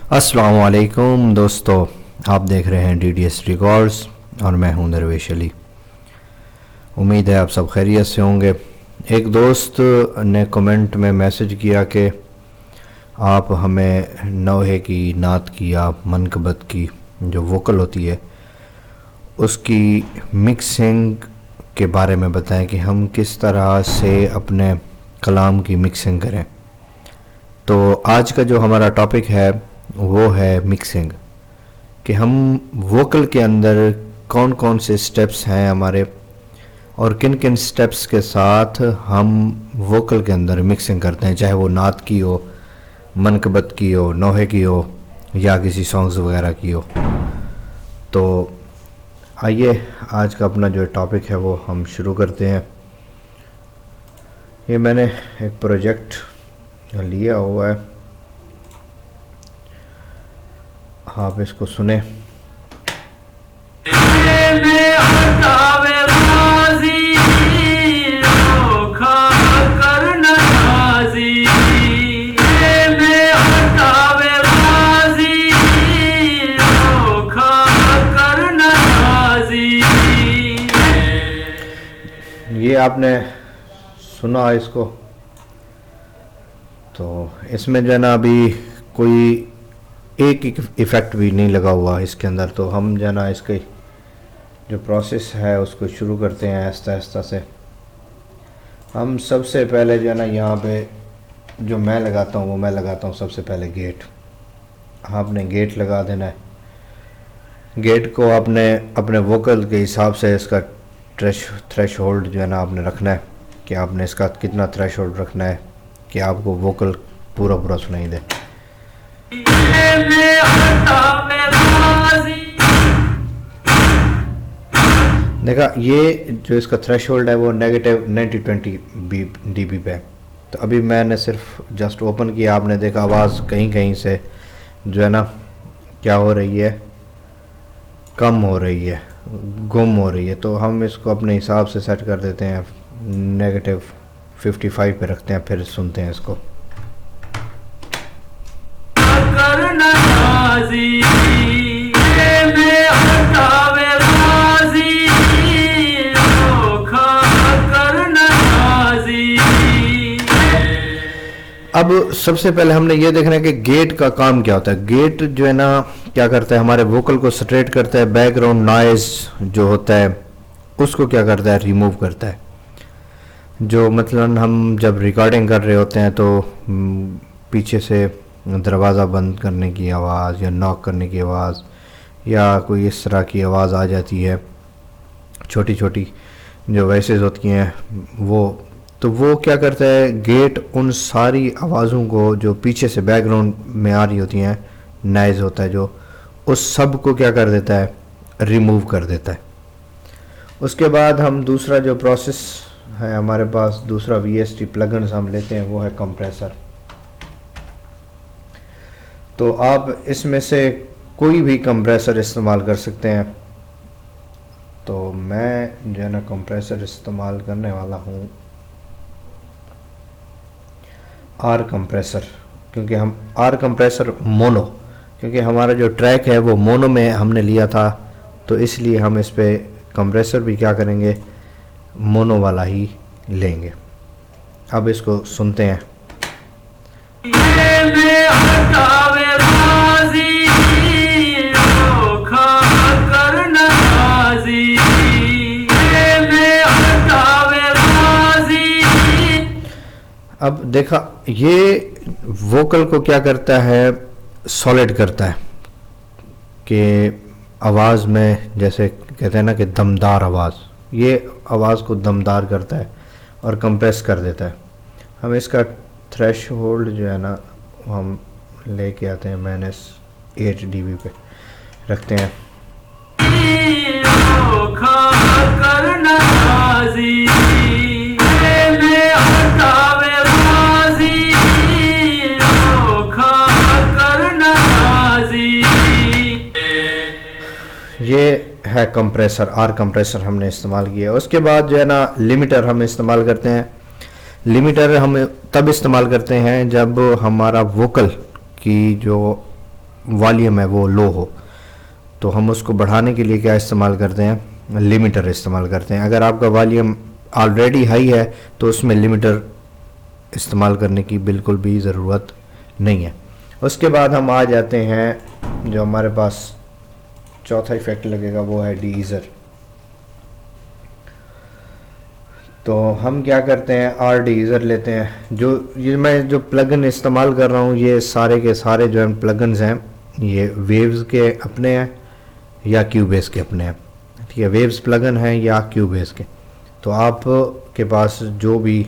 अस्सलाम वालेकुम दोस्तों, आप देख रहे हैं DDS रिकॉर्ड्स और मैं हूं दरवेश अली। उम्मीद है आप सब खैरियत से होंगे। एक दोस्त ने कमेंट में मैसेज किया कि आप हमें नौहे की, नात की या मनकबत की जो वोकल होती है उसकी मिक्सिंग के बारे में बताएं कि हम किस तरह से अपने कलाम की मिक्सिंग करें। तो आज का जो हमारा टॉपिक है वो है मिक्सिंग, कि हम वोकल के अंदर कौन कौन से स्टेप्स हैं हमारे और किन किन स्टेप्स के साथ हम वोकल के अंदर मिक्सिंग करते हैं, चाहे वो नात की हो, मनकबत की हो, नौहे की हो या किसी सॉन्ग्स वगैरह की हो। तो आइए आज का अपना जो टॉपिक है वो हम शुरू करते हैं। ये मैंने एक प्रोजेक्ट लिया हुआ है, आप इसको सुने। ये आपने सुना इसको, तो इसमें जो है ना अभी कोई एक इफ़ेक्ट भी नहीं लगा हुआ इसके अंदर। तो हम जो है ना इसके जो प्रोसेस है उसको शुरू करते हैं आहिस्ता आहिस्ता से। हम सबसे पहले जो है ना यहाँ पे जो मैं लगाता हूँ वो मैं लगाता हूँ सबसे पहले गेट। आपने गेट लगा देना है। गेट को आपने अपने वोकल के हिसाब से इसका थ्रेश होल्ड जो है ना आपने रखना है कि आपने इसका कितना थ्रेश होल्ड रखना है कि आपको वोकल पूरा पूरा सुनाई दे। देखा, ये जो इसका थ्रेशोल्ड है वो नेगेटिव 90-20 dB पे। तो अभी मैंने सिर्फ जस्ट ओपन किया, आपने देखा आवाज़ कहीं कहीं से जो है ना क्या हो रही है, कम हो रही है, गुम हो रही है। तो हम इसको अपने हिसाब से सेट कर देते हैं, नेगेटिव 55 पे रखते हैं, फिर सुनते हैं इसको। अब सबसे पहले हमने ये देखना है कि गेट का काम क्या होता है। गेट जो है ना क्या करता है, हमारे वोकल को स्ट्रेट करता है, बैकग्राउंड नॉइज जो होता है उसको क्या करता है, रिमूव करता है। जो मतलब हम जब रिकॉर्डिंग कर रहे होते हैं तो पीछे से दरवाज़ा बंद करने की आवाज़ या नॉक करने की आवाज़ या कोई इस तरह की आवाज़ आ जाती है, छोटी छोटी जो वॉइसेस होती हैं वो क्या करता है, गेट उन सारी आवाज़ों को जो पीछे से बैकग्राउंड में आ रही होती हैं, नॉइज़ होता है जो, उस सब को क्या कर देता है, रिमूव कर देता है। उसके बाद हम दूसरा जो प्रोसेस है हमारे पास, दूसरा VST प्लगइन्स हम लेते हैं, वो है कंप्रेसर। तो आप इसमें से कोई भी कंप्रेसर इस्तेमाल कर सकते हैं। तो मैं जो है ना कंप्रेसर इस्तेमाल करने वाला हूँ आर कंप्रेसर, क्योंकि हम आर कंप्रेसर मोनो, क्योंकि हमारा जो ट्रैक है वो मोनो में हमने लिया था, तो इसलिए हम इस पे कंप्रेसर भी क्या करेंगे, मोनो वाला ही लेंगे। अब इसको सुनते हैं। अब देखा, ये वोकल को क्या करता है, सॉलिड करता है कि आवाज़ में जैसे कहते हैं ना कि दमदार आवाज़, ये आवाज़ को दमदार करता है और कंप्रेस कर देता है। हम इसका थ्रेश होल्ड जो है ना हम लेके आते हैं -8 dB पे रखते हैं। ये है कंप्रेसर, आर कंप्रेसर हमने इस्तेमाल किया। उसके बाद जो है ना लिमिटर हम इस्तेमाल करते हैं। लिमिटर हम तब इस्तेमाल करते हैं जब हमारा वोकल की जो वॉल्यूम है वो लो हो, तो हम उसको बढ़ाने के लिए क्या इस्तेमाल करते हैं, लिमिटर इस्तेमाल करते हैं। अगर आपका वॉल्यूम ऑलरेडी हाई है तो उसमें लिमिटर इस्तेमाल करने की बिल्कुल भी ज़रूरत नहीं है। उसके बाद हम आ जाते हैं, जो हमारे पास चौथा इफेक्ट लगेगा वो है डीइज़र। तो हम क्या करते हैं, आर डीइज़र लेते हैं। जो ये मैं जो प्लगइन इस्तेमाल कर रहा हूँ, ये सारे के सारे जो हैं प्लगइन्स हैं, ये वेव्स के अपने हैं या क्यूबेस के अपने हैं। ठीक है, वेव्स प्लगइन हैं या क्यूबेस के। तो आप के पास जो भी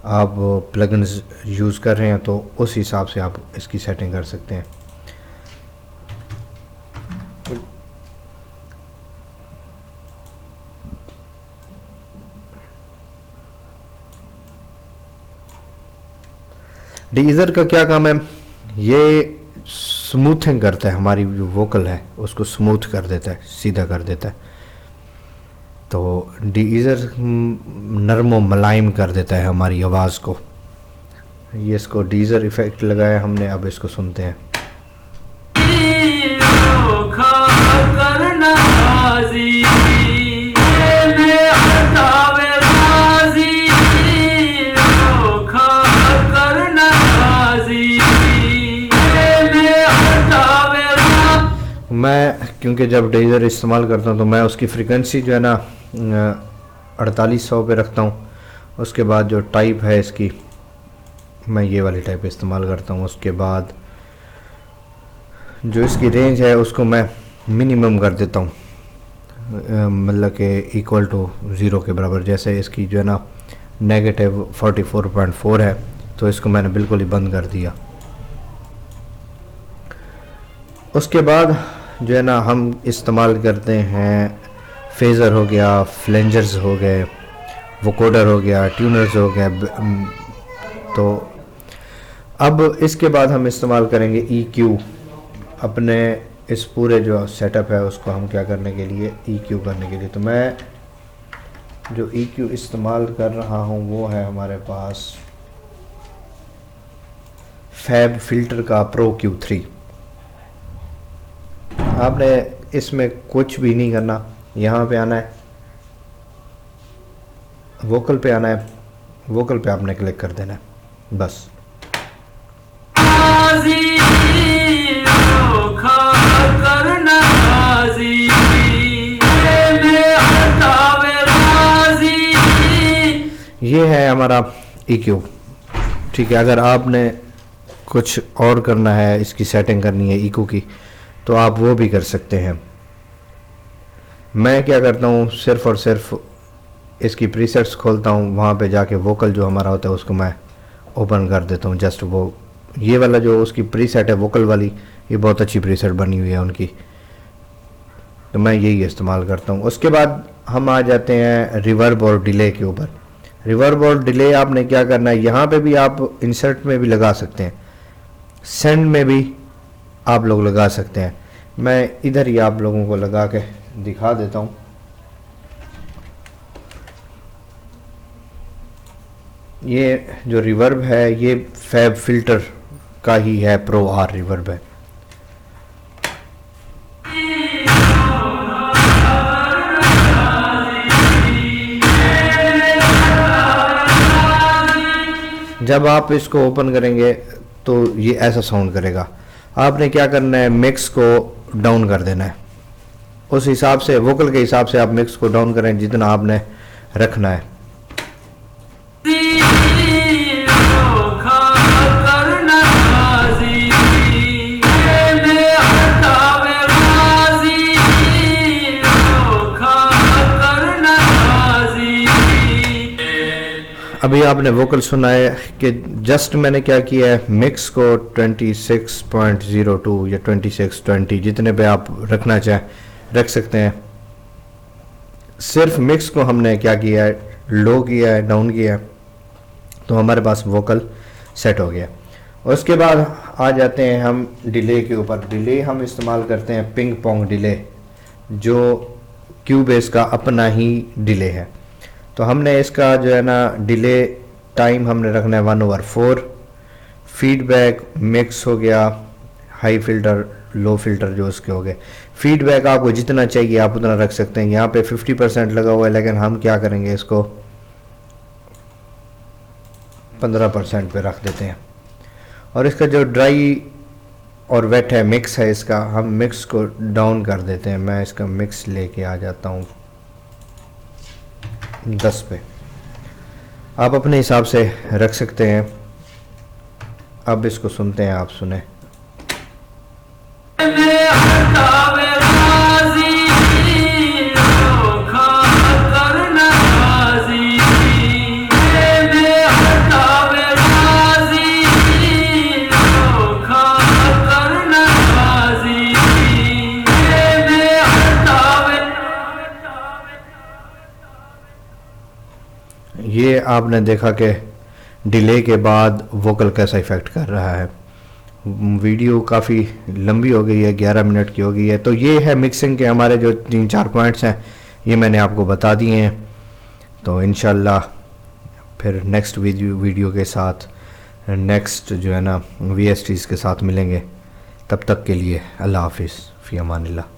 आप प्लगइन्स यूज़ कर रहे हैं तो उस हिसाब से आप इसकी सेटिंग कर सकते हैं। डीइज़र का क्या काम है, ये स्मूथिंग करता है, हमारी जो वोकल है उसको स्मूथ कर देता है, सीधा कर देता है। तो डीइज़र नरम व मुलायम कर देता है हमारी आवाज़ को। ये इसको डीइज़र इफ़ेक्ट लगाया हमने, अब इसको सुनते हैं। मैं क्योंकि जब डीइज़र इस्तेमाल करता हूँ तो मैं उसकी फ्रीक्वेंसी जो है ना 4800 पे रखता हूँ। उसके बाद जो टाइप है इसकी, मैं ये वाली टाइप इस्तेमाल करता हूँ। उसके बाद जो इसकी रेंज है उसको मैं मिनिमम कर देता हूँ, मतलब कि इक्वल टू 0 के बराबर। जैसे इसकी जो है ना -44.4 है, तो इसको मैंने बिल्कुल ही बंद कर दिया। उसके बाद जो है ना हम इस्तेमाल करते हैं फेज़र हो गया, फ्लेंजर्स हो गए, वोकोडर हो गया, ट्यूनर्स हो गया। तो अब इसके बाद हम इस्तेमाल करेंगे EQ। अपने इस पूरे जो सेटअप है उसको हम क्या करने के लिए, EQ करने के लिए। तो मैं जो EQ इस्तेमाल कर रहा हूँ वो है हमारे पास फैब फिल्टर का प्रो Q3। आपने इसमें कुछ भी नहीं करना, यहाँ पे आना है, वोकल पे आना है, वोकल पे आपने क्लिक कर देना है बस। ये है हमारा EQ। ठीक है, अगर आपने कुछ और करना है, इसकी सेटिंग करनी है EQ की, तो आप वो भी कर सकते हैं। मैं क्या करता हूँ, सिर्फ़ और सिर्फ इसकी प्रीसेट्स खोलता हूँ, वहाँ पे जाके वोकल जो हमारा होता है उसको मैं ओपन कर देता हूँ। जस्ट वो ये वाला जो उसकी प्रीसेट है वोकल वाली, ये बहुत अच्छी प्रीसेट बनी हुई है उनकी, तो मैं यही इस्तेमाल करता हूँ। उसके बाद हम आ जाते हैं रिवर्ब और डिले के ऊपर। रिवर्ब और डिले आपने क्या करना है, यहाँ पे भी आप इंसर्ट में भी लगा सकते हैं, सेंड में भी आप लोग लगा सकते हैं। मैं इधर ही आप लोगों को लगा के दिखा देता हूँ। ये जो रिवर्ब है ये फैब फिल्टर का ही है, प्रो आर रिवर्ब है। जब आप इसको ओपन करेंगे तो ये ऐसा साउंड करेगा। आपने क्या करना है, मिक्स को डाउन कर देना है। उस हिसाब से, वोकल के हिसाब से आप मिक्स को डाउन करें जितना आपने रखना है। अभी आपने वोकल सुना है कि जस्ट मैंने क्या किया है, मिक्स को 26.02 या 2620 जितने पे आप रखना चाहें रख सकते हैं। सिर्फ मिक्स को हमने क्या किया है, लो किया है, डाउन किया है, तो हमारे पास वोकल सेट हो गया। उसके बाद आ जाते हैं हम डिले के ऊपर। डिले हम इस्तेमाल करते हैं पिंग पोंग डिले, जो क्यूबेस का अपना ही डिले है। तो हमने इसका जो है ना डिले टाइम हमने रखना है 1/4। फीडबैक मिक्स हो गया, हाई फिल्टर लो फिल्टर जो उसके हो गए। फीडबैक आपको जितना चाहिए आप उतना रख सकते हैं। यहाँ पे 50% लगा हुआ है, लेकिन हम क्या करेंगे, इसको 15% पे रख देते हैं। और इसका जो ड्राई और वेट है, मिक्स है इसका, हम मिक्स को डाउन कर देते हैं। मैं इसका मिक्स लेके आ जाता हूँ 10 पे। आप अपने हिसाब से रख सकते हैं। अब इसको सुनते हैं, आप सुने। ये आपने देखा कि डिले के बाद वोकल कैसा इफ़ेक्ट कर रहा है। वीडियो काफ़ी लंबी हो गई है, 11 मिनट की हो गई है। तो ये है मिक्सिंग के हमारे जो 3-4 पॉइंट्स हैं, ये मैंने आपको बता दिए हैं। तो इंशाल्लाह फिर नेक्स्ट वीडियो के साथ, नेक्स्ट जो है ना VSTs के साथ मिलेंगे। तब तक के लिए अल्लाह हाफिज़, फ़ी अमानिल्लाह।